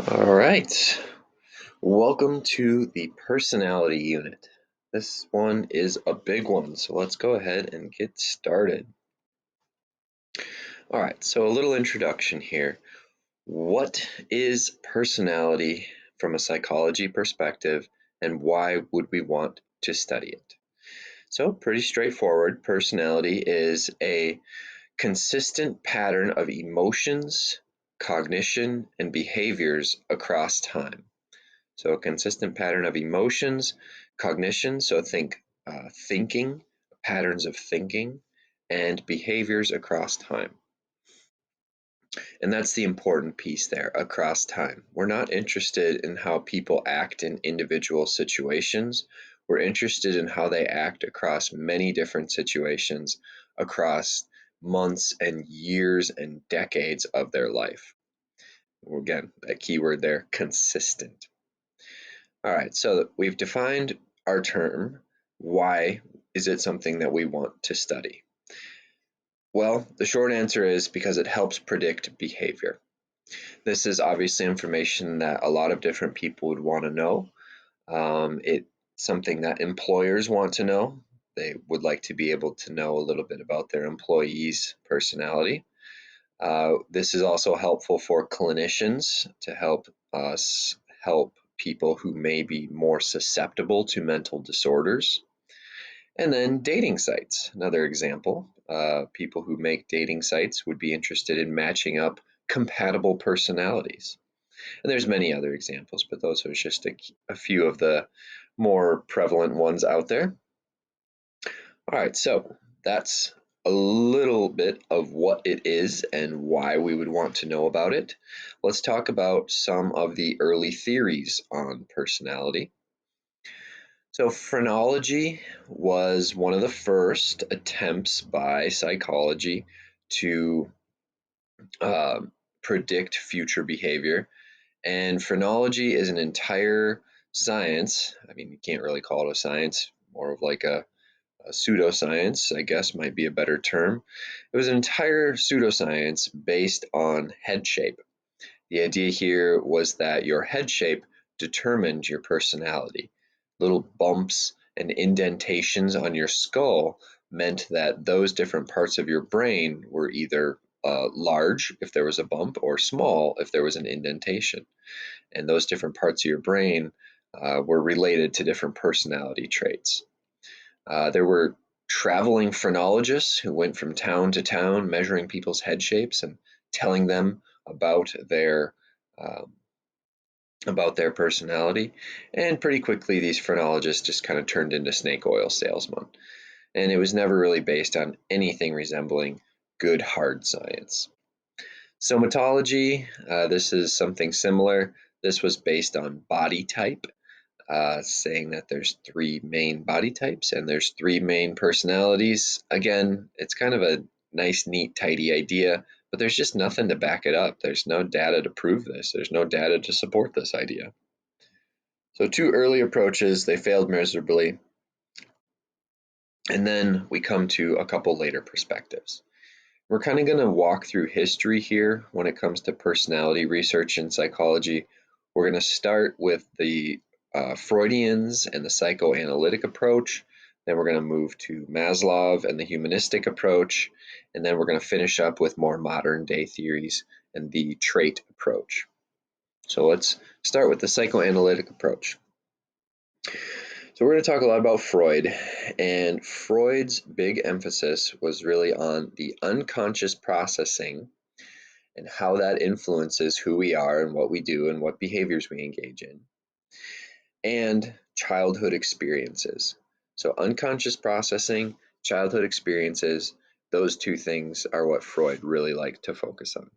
All right. Welcome to the personality unit. This one is a big one, so let's go ahead and get started. All right, so a little introduction here. What is personality from a psychology perspective, and why would we want to study it? So, pretty straightforward. Personality is a consistent pattern of emotions, cognition, and behaviors across time. So, a consistent pattern of emotions, cognition, so think thinking, patterns of thinking, and behaviors across time. And that's the important piece there, across time. We're not interested in how people act in individual situations. We're interested in how they act across many different situations, across months and years and decades of their life. Again, that keyword there, consistent. All right, so we've defined our term. Why is it something that we want to study? Well, the short answer is because it helps predict behavior. This is obviously information that a lot of different people would want to know. It's something that employers want to know. They would like to be able to know a little bit about their employees' personality. This is also helpful for clinicians to help us help people who may be more susceptible to mental disorders. And then dating sites, another example. People who make dating sites would be interested in matching up compatible personalities. And there's many other examples, but those are just a few of the more prevalent ones out there. All right, so that's a little bit of what it is and why we would want to know about it. Let's talk about some of the early theories on personality. So, phrenology was one of the first attempts by psychology to uh, predict future behavior. And phrenology is an entire science. I mean, you can't really call it a science, more of like a pseudoscience, I guess might be a better term. It was an entire pseudoscience based on head shape. The idea here was that your head shape determined your personality. Little bumps and indentations on your skull meant that those different parts of your brain were either large if there was a bump or small if there was an indentation. And those different parts of your brain were related to different personality traits. There were traveling phrenologists who went from town to town measuring people's head shapes and telling them um, about their personality. And pretty quickly, these phrenologists just kind of turned into snake oil salesmen. And it was never really based on anything resembling good hard science. Somatology, this is something similar. This was based on body type, saying that there's three main body types and there's three main personalities. Again, it's kind of a nice, neat, tidy idea, but there's just nothing to back it up. There's no data to prove this. There's no data to support this idea. So two early approaches, they failed miserably. And then we come to a couple later perspectives. We're kind of going to walk through history here when it comes to personality research in psychology. We're going to start with the Freudians and the psychoanalytic approach. Then we're going to move to Maslow and the humanistic approach. And then we're going to finish up with more modern day theories and the trait approach. So let's start with the psychoanalytic approach. So we're going to talk a lot about Freud, and Freud's big emphasis was really on the unconscious processing and how that influences who we are and what we do and what behaviors we engage in, and childhood experiences. So unconscious processing, childhood experiences, those two things are what Freud really liked to focus on.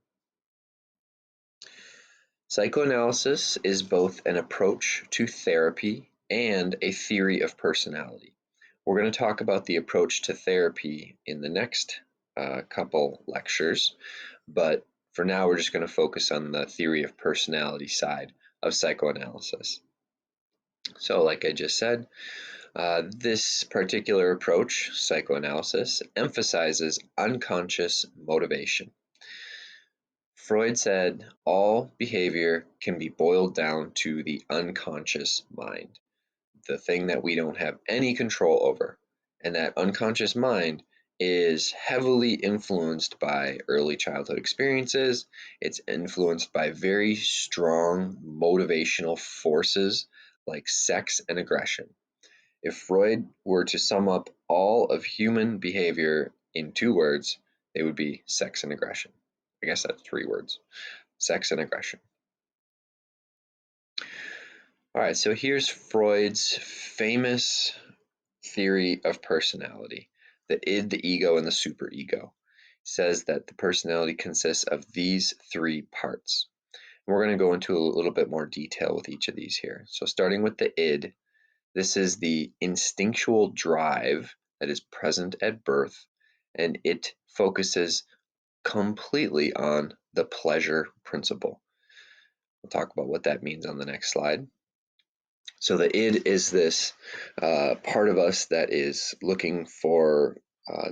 Psychoanalysis is both an approach to therapy and a theory of personality. We're going to talk about the approach to therapy in the next couple lectures, but for now we're just going to focus on the theory of personality side of psychoanalysis. So, like I just said, this particular approach, psychoanalysis, emphasizes unconscious motivation. Freud said all behavior can be boiled down to the unconscious mind, the thing that we don't have any control over. And that unconscious mind is heavily influenced by early childhood experiences. It's influenced by very strong motivational forces like sex and aggression. If Freud were to sum up all of human behavior in 2 words, they would be sex and aggression. I guess that's 3 words: sex and aggression. All right, so here's Freud's famous theory of personality: the id, the ego, and the superego. He says that the personality consists of these 3 parts. And we're going to go into a little bit more detail with each of these here. So starting with the id, this is the instinctual drive that is present at birth, and it focuses completely on the pleasure principle. We'll talk about what that means on the next slide. So the id is this part of us that is looking for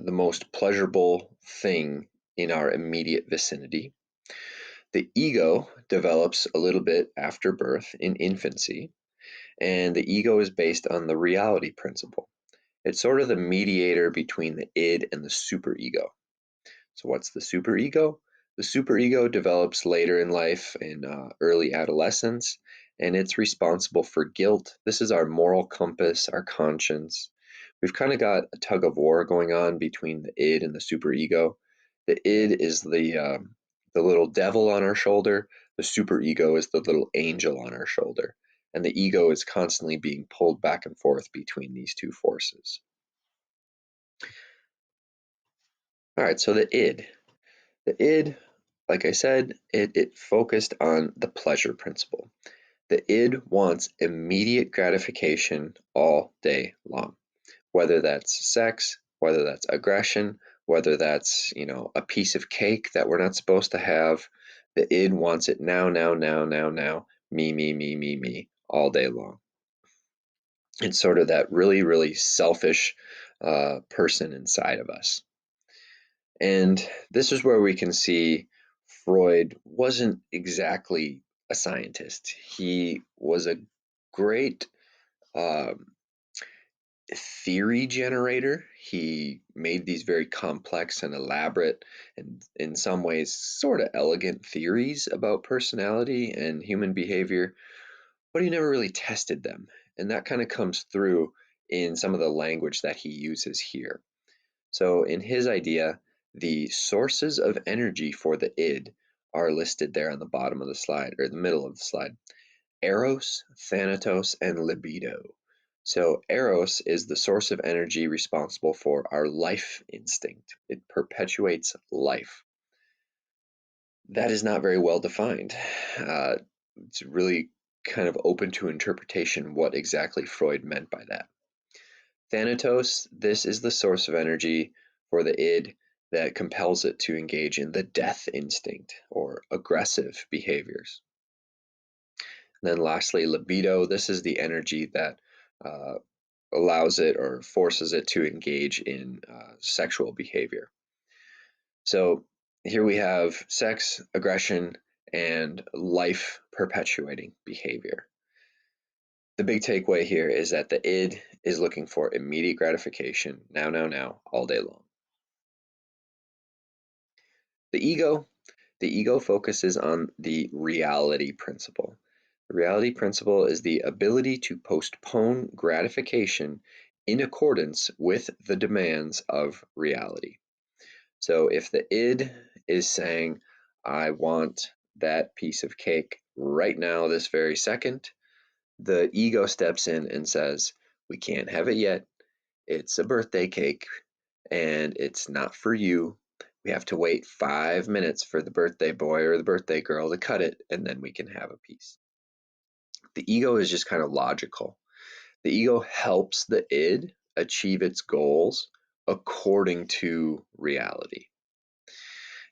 the most pleasurable thing in our immediate vicinity. The ego develops a little bit after birth in infancy, and the ego is based on the reality principle. It's sort of the mediator between the id and the superego. So what's the superego? The superego develops later in life in early adolescence, and it's responsible for guilt. This is our moral compass, our conscience. We've kind of got a tug of war going on between the id and the superego. The id is the little devil on our shoulder. The superego is the little angel on our shoulder. And the ego is constantly being pulled back and forth between these 2 forces. All right, so the id. The id, like I said, it focused on the pleasure principle. The id wants immediate gratification all day long, whether that's sex, whether that's aggression, whether that's, a piece of cake that we're not supposed to have. The id wants it now, now, now, now, now, me, all day long. It's sort of that really, really selfish person inside of us. And this is where we can see Freud wasn't exactly a scientist. He was a great um, theory generator. He made these very complex and elaborate and, in some ways, sort of elegant theories about personality and human behavior, but he never really tested them. And that kind of comes through in some of the language that he uses here. So in his idea, the sources of energy for the id are listed there on the bottom of the slide, or the middle of the slide: Eros, Thanatos, and libido. So Eros is the source of energy responsible for our life instinct. It perpetuates life. That is not very well defined. It's really kind of open to interpretation what exactly Freud meant by that. Thanatos, this is the source of energy for the id that compels it to engage in the death instinct or aggressive behaviors. And then lastly, libido, this is the energy that uh, allows it or forces it to engage in sexual behavior. So here we have sex, aggression, and life perpetuating behavior. The big takeaway here is that the id is looking for immediate gratification, now, now, now, all day long. The ego focuses on the reality principle. The reality principle is the ability to postpone gratification in accordance with the demands of reality. So if the id is saying, I want that piece of cake right now, this very second, the ego steps in and says, we can't have it yet. It's a birthday cake and it's not for you. We have to wait 5 minutes for the birthday boy or the birthday girl to cut it, and then we can have a piece. The ego is just kind of logical. The ego helps the id achieve its goals according to reality.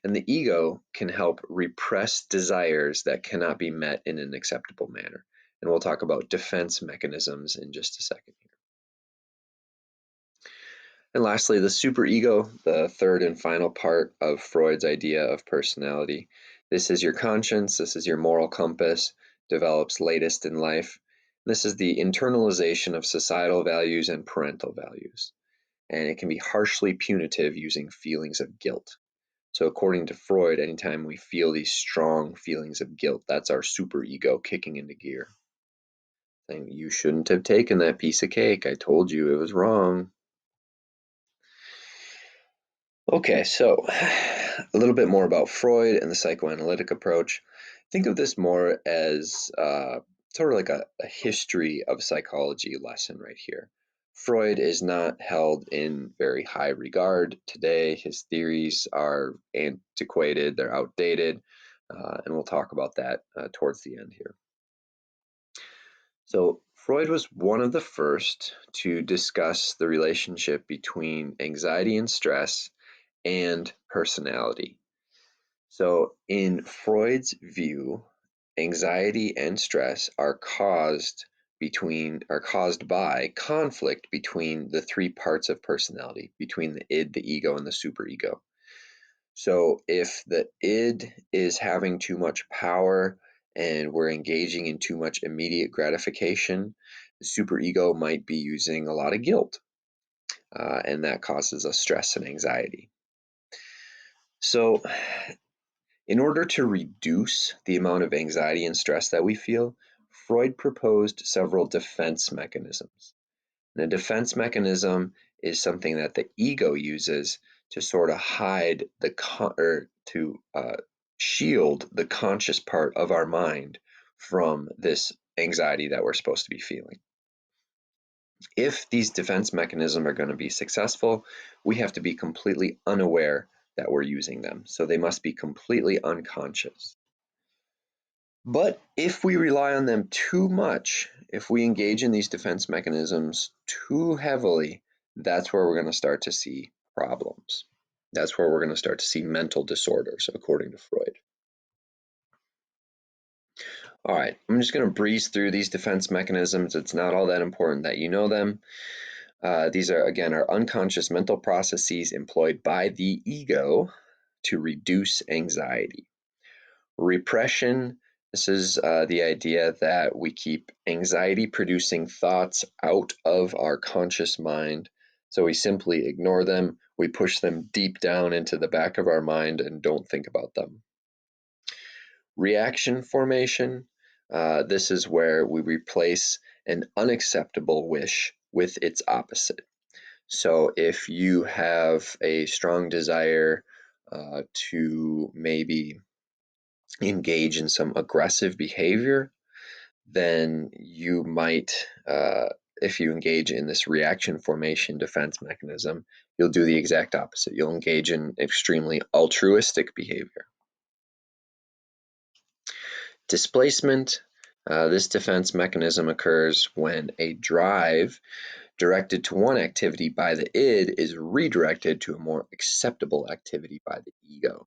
And the ego can help repress desires that cannot be met in an acceptable manner. And we'll talk about defense mechanisms in just a second here. And lastly, the superego, the third and final part of Freud's idea of personality. This is your conscience, this is your moral compass, develops latest in life. This is the internalization of societal values and parental values, and it can be harshly punitive using feelings of guilt. So according to Freud, anytime we feel these strong feelings of guilt, that's our superego kicking into gear, saying, you shouldn't have taken that piece of cake, I told you it was wrong. Okay, so a little bit more about Freud and the psychoanalytic approach. Think of this more as sort of like a history of psychology lesson right here. Freud is not held in very high regard today. His theories are antiquated, they're outdated, and we'll talk about that towards the end here. So, Freud was one of the first to discuss the relationship between anxiety and stress and personality. So, in Freud's view, anxiety and stress are caused by conflict between the three parts of personality, between the id, the ego, and the superego. So, if the id is having too much power and we're engaging in too much immediate gratification, the superego might be using a lot of guilt, and that causes us stress and anxiety. So, in order to reduce the amount of anxiety and stress that we feel, Freud proposed several defense mechanisms. And a defense mechanism is something that the ego uses to sort of hide or to shield the conscious part of our mind from this anxiety that we're supposed to be feeling. If these defense mechanisms are going to be successful, we have to be completely unaware that we're using them. So they must be completely unconscious. But if we rely on them too much, if we engage in these defense mechanisms too heavily, that's where we're going to start to see problems. That's where we're going to start to see mental disorders, according to Freud. All right, I'm just going to breeze through these defense mechanisms. It's not all that important that you know them. These are, again, our unconscious mental processes employed by the ego to reduce anxiety. Repression, this is the idea that we keep anxiety-producing thoughts out of our conscious mind. So we simply ignore them, we push them deep down into the back of our mind and don't think about them. Reaction formation, this is where we replace an unacceptable wish with its opposite. So if you have a strong desire to maybe engage in some aggressive behavior, then you might, if you engage in this reaction formation defense mechanism, you'll do the exact opposite. You'll engage in extremely altruistic behavior. Displacement, this defense mechanism occurs when a drive directed to one activity by the id is redirected to a more acceptable activity by the ego.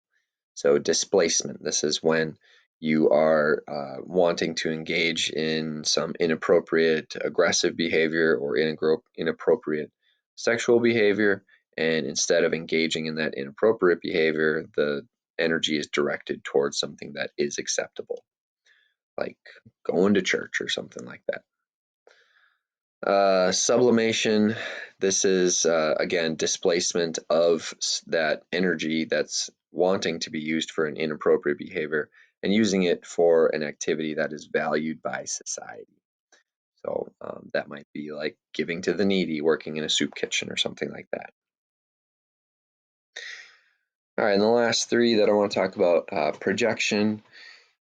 So displacement, this is when you are wanting to engage in some inappropriate aggressive behavior or inappropriate sexual behavior, and instead of engaging in that inappropriate behavior, the energy is directed towards something that is acceptable, like going to church or something like that. Sublimation, this is again displacement of that energy that's wanting to be used for an inappropriate behavior and using it for an activity that is valued by society. So that might be like giving to the needy, working in a soup kitchen or something like that. All right, and the last three that I want to talk about, projection.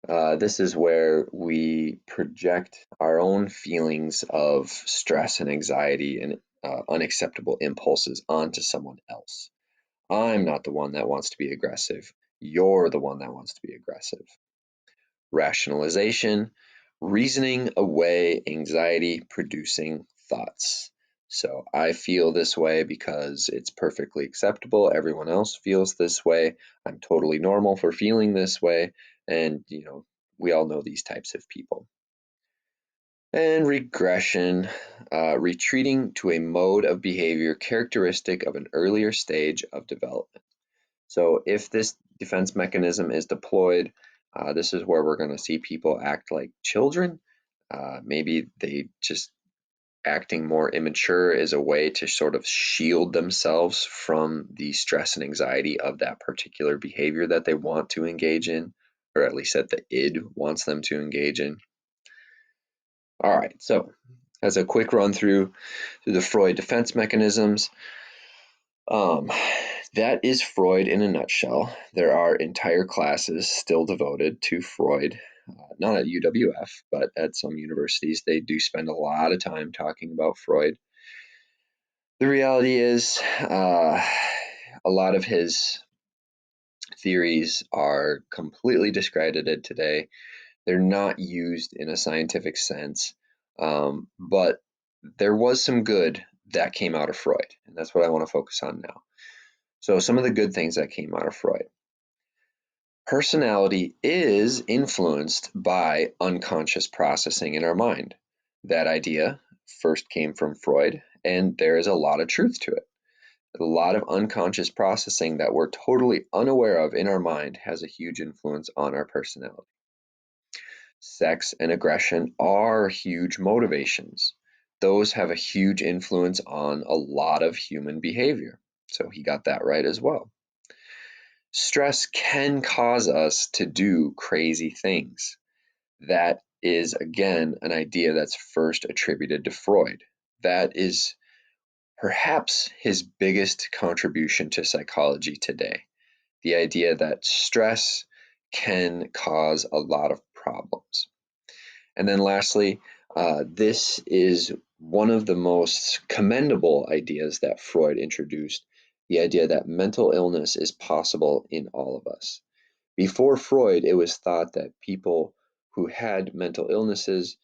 This is where we project our own feelings of stress and anxiety and unacceptable impulses onto someone else. I'm not the one that wants to be aggressive. You're the one that wants to be aggressive. Rationalization, reasoning away anxiety producing thoughts. So I feel this way because it's perfectly acceptable. Everyone else feels this way. I'm totally normal for feeling this way. And, we all know these types of people. And regression, retreating to a mode of behavior characteristic of an earlier stage of development. So if this defense mechanism is deployed This is where we're going to see people act like children. Maybe they just acting more immature is a way to sort of shield themselves from the stress and anxiety of that particular behavior that they want to engage in, or at least that the id wants them to engage in. All right, so as a quick run through the Freud defense mechanisms, um, that is Freud in a nutshell. There are entire classes still devoted to Freud, not at UWF, but at some universities. They do spend a lot of time talking about Freud. The reality is, a lot of his theories are completely discredited today. They're not used in a scientific sense, but there was some good that came out of Freud, and that's what I want to focus on now. So, some of the good things that came out of Freud. Personality is influenced by unconscious processing in our mind. That idea first came from Freud, and there is a lot of truth to it. A lot of unconscious processing that we're totally unaware of in our mind has a huge influence on our personality. Sex and aggression are huge motivations. Those have a huge influence on a lot of human behavior. So he got that right as well. Stress can cause us to do crazy things. That is, again, an idea that's first attributed to Freud. That is perhaps his biggest contribution to psychology today. The idea that stress can cause a lot of problems. And then lastly, this is one of the most commendable ideas that Freud introduced, the idea that mental illness is possible in all of us. Before Freud, it was thought that people who had mental illnesses,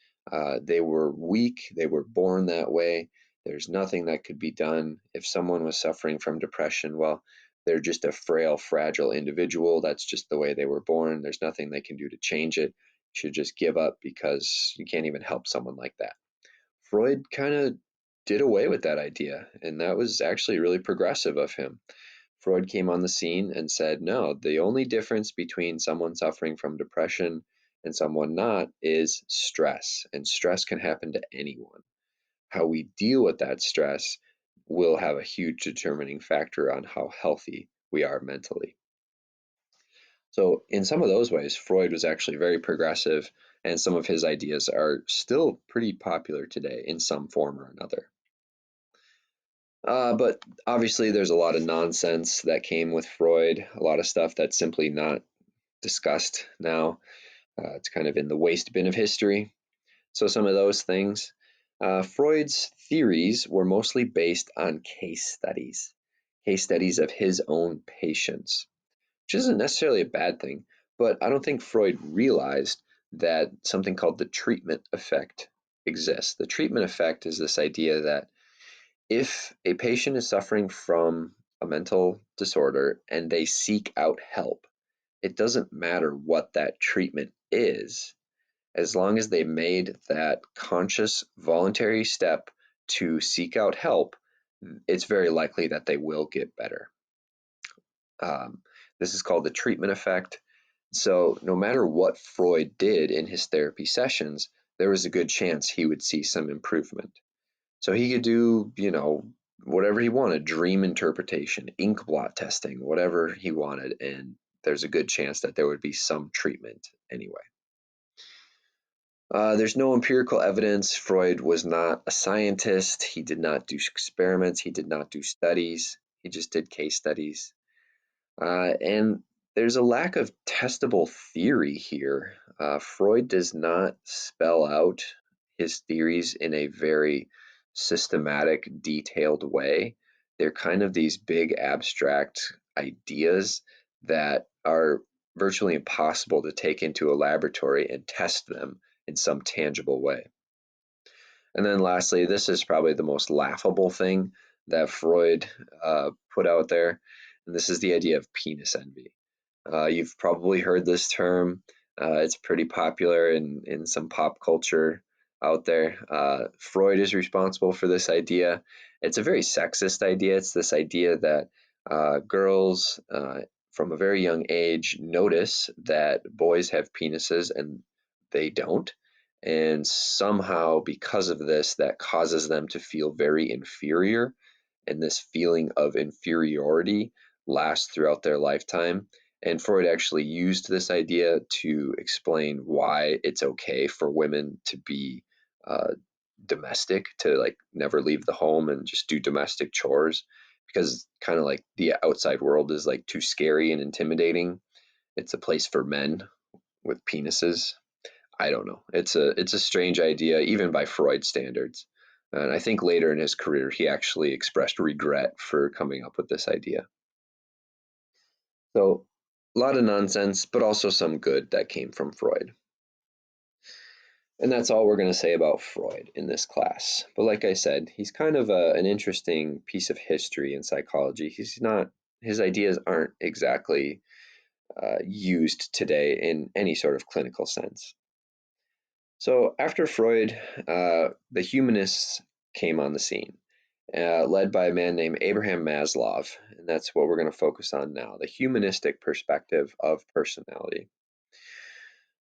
they were weak, they were born that way. There's nothing that could be done. If someone was suffering from depression, well, they're just a frail, fragile individual. That's just the way they were born. There's nothing they can do to change it. You should just give up because you can't even help someone like that. Freud kind of did away with that idea, and that was actually really progressive of him. Freud came on the scene and said, no, the only difference between someone suffering from depression and someone not is stress, and stress can happen to anyone. How we deal with that stress will have a huge determining factor on how healthy we are mentally. So, in some of those ways, Freud was actually very progressive, and some of his ideas are still pretty popular today in some form or another. But obviously, there's a lot of nonsense that came with Freud, a lot of stuff that's simply not discussed now. It's kind of in the waste bin of history. So, some of those things. Freud's theories were mostly based on case studies of his own patients, which isn't necessarily a bad thing, but I don't think Freud realized that something called the treatment effect exists. The treatment effect is this idea that if a patient is suffering from a mental disorder and they seek out help, it doesn't matter what that treatment is, as long as they made that conscious, voluntary step to seek out help, it's very likely that they will get better. Um, this is called the treatment effect. So, no matter what Freud did in his therapy sessions, there was a good chance he would see some improvement. So he could do, whatever he wanted, dream interpretation, ink blot testing, whatever he wanted, and there's a good chance that there would be some treatment anyway. There's no empirical evidence. Freud was not a scientist. He did not do experiments. He did not do studies. He just did case studies. And there's a lack of testable theory here. Freud does not spell out his theories in a very systematic, detailed way. They're kind of these big abstract ideas that are virtually impossible to take into a laboratory and test them in some tangible way. And then lastly, this is probably the most laughable thing that Freud put out there, and this is the idea of penis envy. You've probably heard this term. It's pretty popular in some pop culture out there. Freud is responsible for this idea. It's a very sexist idea. It's this idea that girls from a very young age, notice that boys have penises and they don't. And somehow, because of this, that causes them to feel very inferior. And this feeling of inferiority lasts throughout their lifetime. And Freud actually used this idea to explain why it's okay for women to be uh, domestic, to like never leave the home and just do domestic chores, because kind of like the outside world is like too scary and intimidating. It's a place for men with penises. I don't know. It's a strange idea, even by Freud standards. And I think later in his career, he actually expressed regret for coming up with this idea. So, a lot of nonsense, but also some good that came from Freud. And that's all we're going to say about Freud in this class. But like I said, he's kind of an interesting piece of history in psychology. His ideas aren't exactly used today in any sort of clinical sense. So after Freud, the humanists came on the scene, led by a man named Abraham Maslow, and that's what we're going to focus on now, the humanistic perspective of personality.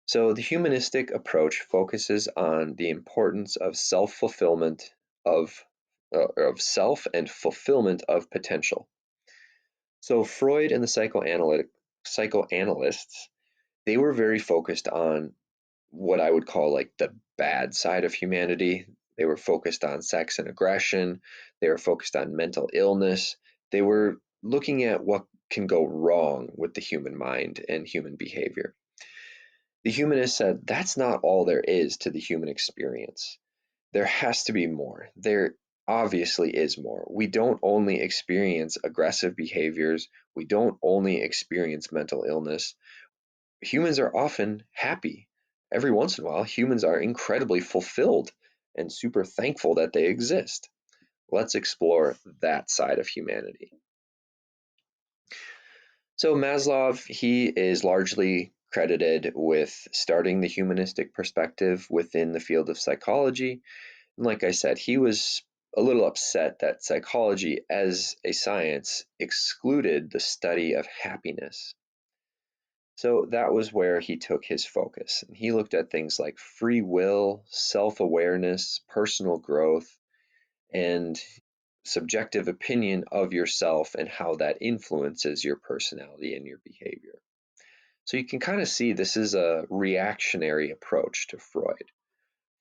So the humanistic approach focuses on the importance of self-fulfillment of self and fulfillment of potential. So Freud and the psychoanalysts, they were very focused on what I would call like the bad side of humanity. They were focused on sex and aggression. They were focused on mental illness. They were looking at what can go wrong with the human mind and human behavior. The humanist said that's not all there is to the human experience. There has to be more. There obviously is more. We don't only experience aggressive behaviors, we don't only experience mental illness. Humans are often happy. Every once in a while, humans are incredibly fulfilled and super thankful that they exist. Let's explore that side of humanity. So Maslow, he is largely credited with starting the humanistic perspective within the field of psychology. And like I said, he was a little upset that psychology as a science excluded the study of happiness. So that was where he took his focus. And he looked at things like free will, self awareness, personal growth, and subjective opinion of yourself and how that influences your personality and your behavior. So you can kind of see this is a reactionary approach to Freud.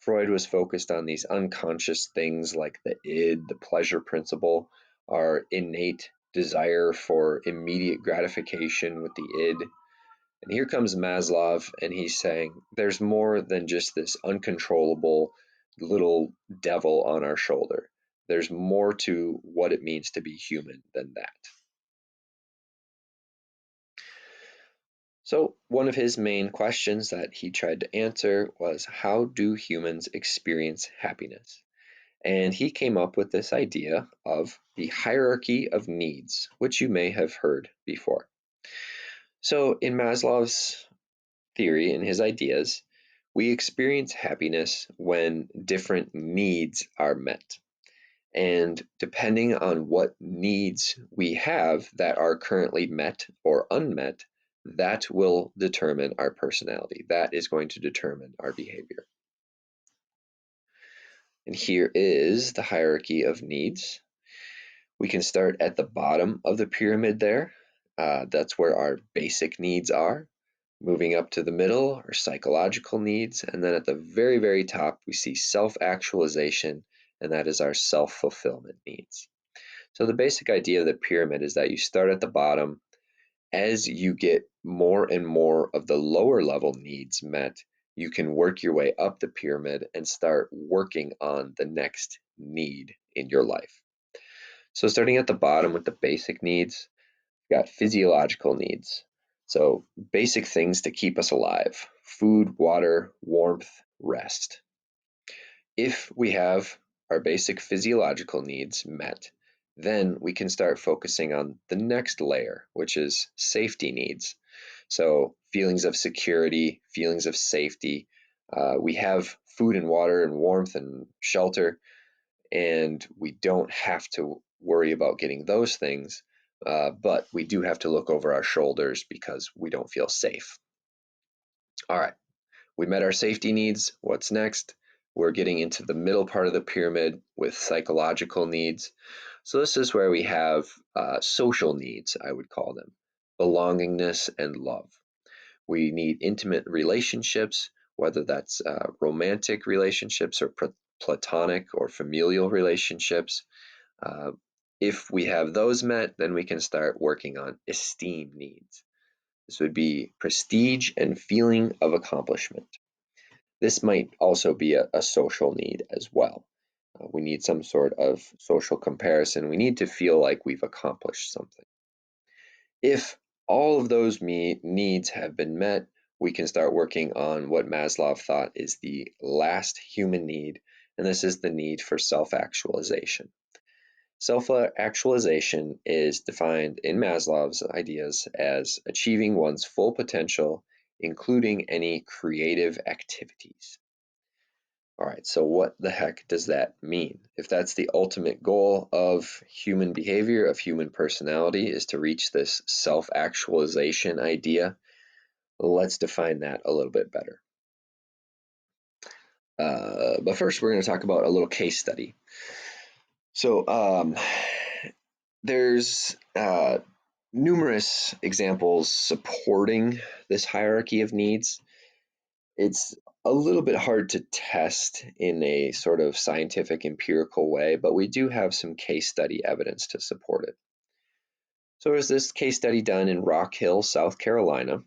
Freud was focused on these unconscious things like the id, the pleasure principle, our innate desire for immediate gratification with the id. And here comes Maslow, and he's saying there's more than just this uncontrollable little devil on our shoulder. There's more to what it means to be human than that. So, one of his main questions that he tried to answer was, how do humans experience happiness? And he came up with this idea of the hierarchy of needs, which you may have heard before. So, in Maslow's theory and his ideas, we experience happiness when different needs are met. And depending on what needs we have that are currently met or unmet, that will determine our personality. That is going to determine our behavior. And here is the hierarchy of needs. We can start at the bottom of the pyramid there. That's where our basic needs are. Moving up to the middle are psychological needs. And then at the very, very top, we see self-actualization, and that is our self-fulfillment needs. So the basic idea of the pyramid is that you start at the bottom. As you get more and more of the lower level needs met, you can work your way up the pyramid and start working on the next need in your life. So starting at the bottom with the basic needs, we've got physiological needs. So basic things to keep us alive: food, water, warmth, rest. If we have our basic physiological needs met, then we can start focusing on the next layer, which is safety needs. So feelings of security, feelings of safety. We have food and water and warmth and shelter, and we don't have to worry about getting those things. but we do have to look over our shoulders because we don't feel safe. All right, we met our safety needs. What's next? We're getting into the middle part of the pyramid with psychological needs. So this is where we have social needs, I would call them, belongingness and love. We need intimate relationships, whether that's romantic relationships or platonic or familial relationships. Uh, if we have those met, then we can start working on esteem needs. This would be prestige and feeling of accomplishment. This might also be a social need as well. We need some sort of social comparison. We need to feel like we've accomplished something. If all of those needs have been met, we can start working on what Maslow thought is the last human need, and this is the need for self-actualization. Self-actualization is defined in Maslow's ideas as achieving one's full potential, including any creative activities. All right, so what the heck does that mean? If that's the ultimate goal of human behavior, of human personality, is to reach this self-actualization idea, let's define that a little bit better. But first, we're going to talk about a little case study. So there's numerous examples supporting this hierarchy of needs. It's a little bit hard to test in a sort of scientific empirical way, but we do have some case study evidence to support it. So there's this case study done in Rock Hill, South Carolina,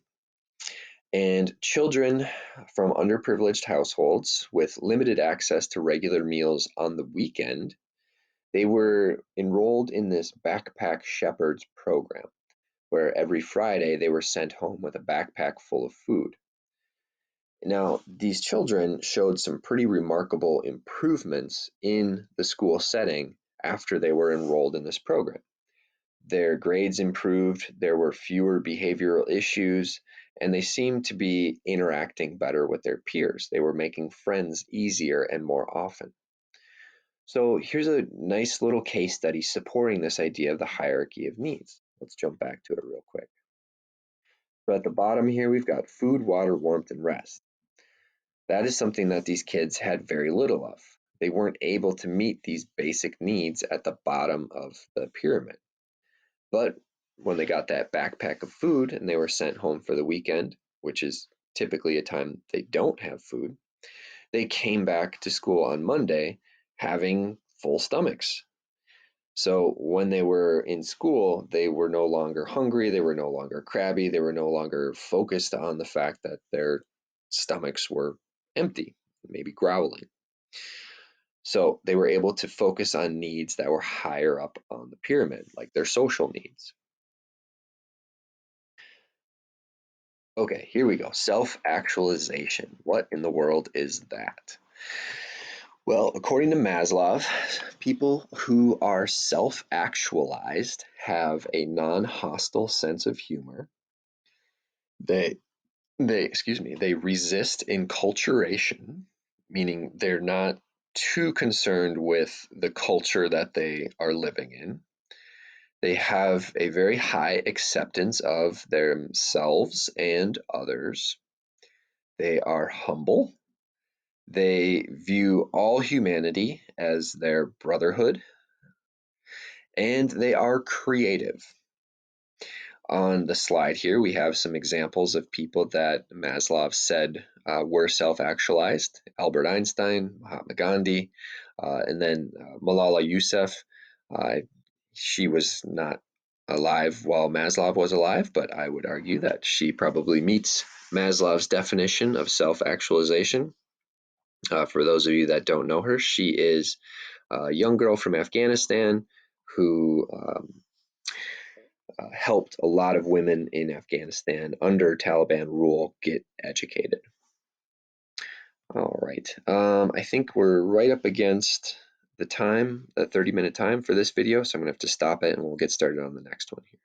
and children from underprivileged households with limited access to regular meals on the weekend, they were enrolled in this Backpack Shepherds program, where every Friday they were sent home with a backpack full of food. Now, these children showed some pretty remarkable improvements in the school setting after they were enrolled in this program. Their grades improved, there were fewer behavioral issues, and they seemed to be interacting better with their peers. They were making friends easier and more often. So here's a nice little case study supporting this idea of the hierarchy of needs. Let's jump back to it real quick. So at the bottom here, we've got food, water, warmth, and rest. That is something that these kids had very little of. They weren't able to meet these basic needs at the bottom of the pyramid. But when they got that backpack of food and they were sent home for the weekend, which is typically a time they don't have food, they came back to school on Monday having full stomachs. So when they were in school, they were no longer hungry, they were no longer crabby, they were no longer focused on the fact that their stomachs were empty, maybe growling. So they were able to focus on needs that were higher up on the pyramid, like their social needs. Okay, here we go. Self-actualization. What in the world is that? Well, according to Maslow, people who are self-actualized have a non-hostile sense of humor. They they resist enculturation, meaning they're not too concerned with the culture that they are living in. They have a very high acceptance of themselves and others. They are humble. They view all humanity as their brotherhood, and they are creative. On the slide here, we have some examples of people that Maslow said were self-actualized: Albert Einstein, Mahatma Gandhi, and then Malala Yousafzai. Uh, she was not alive while Maslow was alive, but I would argue that she probably meets Maslow's definition of self-actualization. For those of you that don't know her, she is a young girl from Afghanistan who helped a lot of women in Afghanistan under Taliban rule get educated. All right, I think we're right up against the 30-minute time for this video, so I'm gonna have to stop it and we'll get started on the next one here.